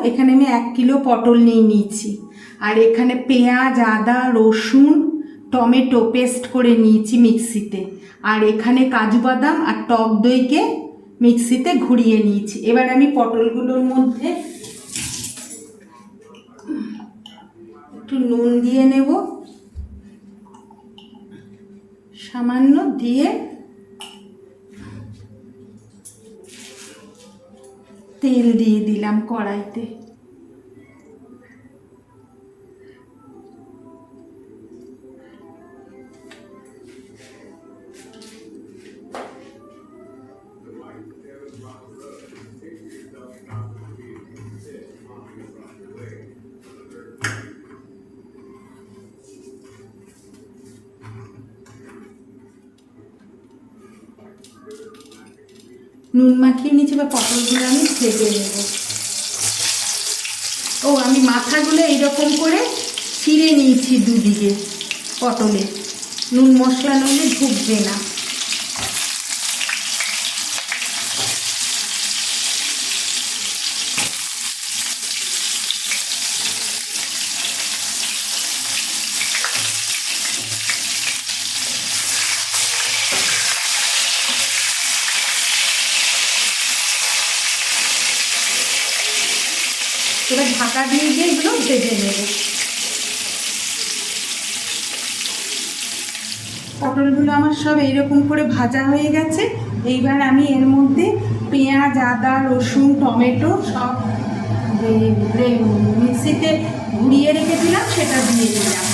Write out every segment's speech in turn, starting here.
এখানে আমি 1 কিলো পটল নিয়ে নিয়েছি, আর এখানে পেঁয়াজ, আদা, রসুন, টমেটো পেস্ট করে নিয়েছি মিক্সিতে, আর এখানে কাজু বাদাম আর টক দইকে মিক্সিতে ঘুরিয়ে নিয়েছি। এবার আমি পটলগুলোর মধ্যে একটু নুন দিয়ে নেব, সামান্য, দিয়ে তেল দিয়ে দিলাম কড়াইতে। নুন মাখিয়ে নিচ্ছি, বা পটলগুলো আমি ভেজে নেব। ও, আমি মাথাগুলো এইরকম করে ছিঁড়ে নিয়েছি দুদিকে পটলে, নুন মশলা নইলে ঢুকবে না। এবার ঢাকা দিয়ে দিয়ে এগুলো ভেজে নেব। পটলগুলো আমার সব এইরকম করে ভাজা হয়ে গেছে। এইবার আমি এর মধ্যে পেঁয়াজ, আদা, রসুন, টমেটো সব মিক্সিতে ঘুরিয়ে রেখেছিলাম, সেটা দিয়ে দিলাম।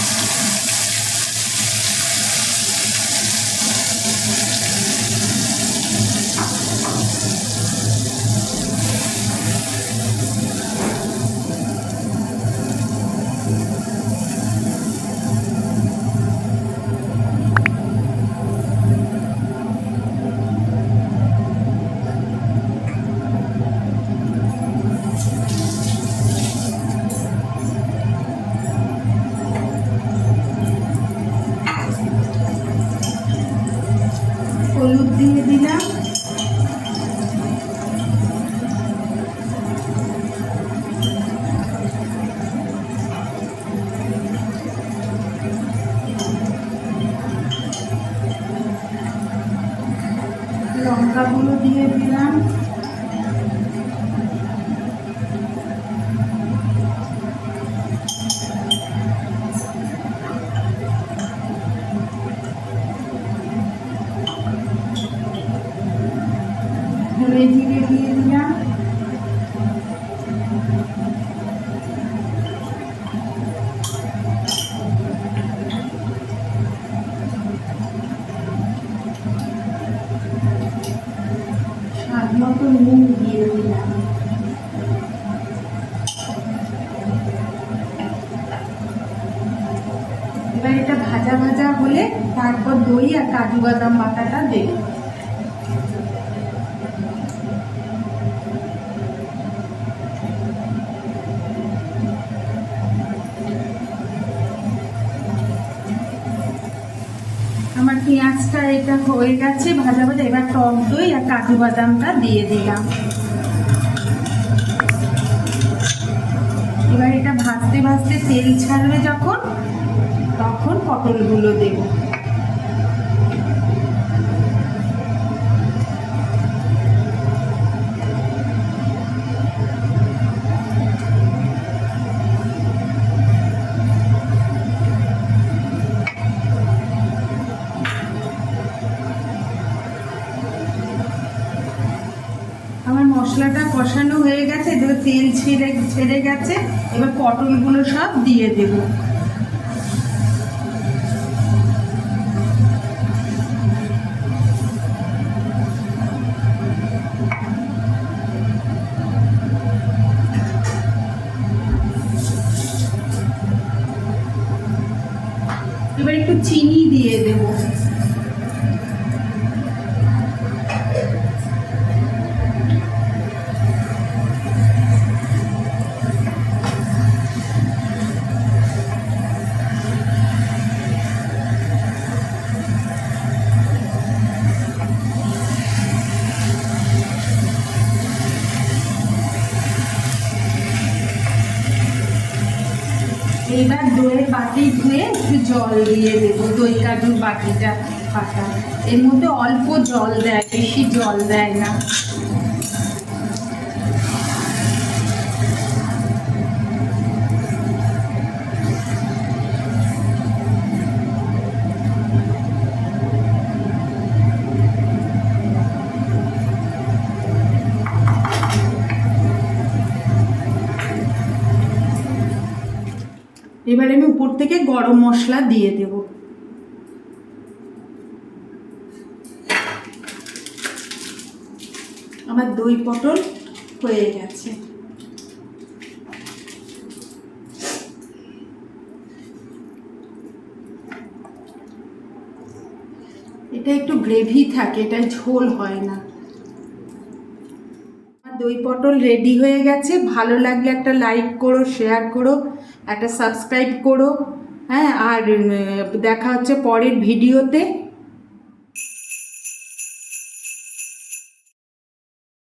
হলুদ দিয়ে দিলাম, লঙ্কা গুঁড়ো দিয়ে দিলাম, ধনে জিরে দিয়ে দিলাম, স্বাদ মতো নুন দিয়ে দিলাম। এবার এটা ভাজা ভাজা হলে তারপর দই আর কাজু বাদাম বাটাটা দেব। আমার পেঁয়াজটা এটা হয়ে গেছে ভাজা ভাজা। এবার টক দই আর কাজু বাদামটা দিয়ে দিলাম। এবার এটা ভাজতে ভাজতে তেল ছাড়বে যখন, তখন পটলগুলো দেব। আমার মশলাটা কষানো হয়ে গেছে, এবার তেল ছেড়ে গেছে। এবার পটলগুলো সব দিয়ে দেব। এবার একটু চিনি দিয়ে দেব। এইবার দইয়ের বাটি ধুয়ে একটু জল দিয়ে দেবো, দই কাজুর বাটিটা পাতা। এর মধ্যে অল্প জল দেয়, বেশি জল দেয় না। এবার আমি উপর থেকে গরম মশলা দিয়ে দেব। আমার দই পটল হয়ে গেছে। এটা একটু গ্রেভি থাকে, এটা ঝোল হয় না। দই পটল রেডি হয়ে গেছে। ভালো লাগলে একটা লাইক করো, শেয়ার করো, একটা সাবস্ক্রাইব করো। হ্যাঁ, আর দেখা হচ্ছে পরের ভিডিওতে।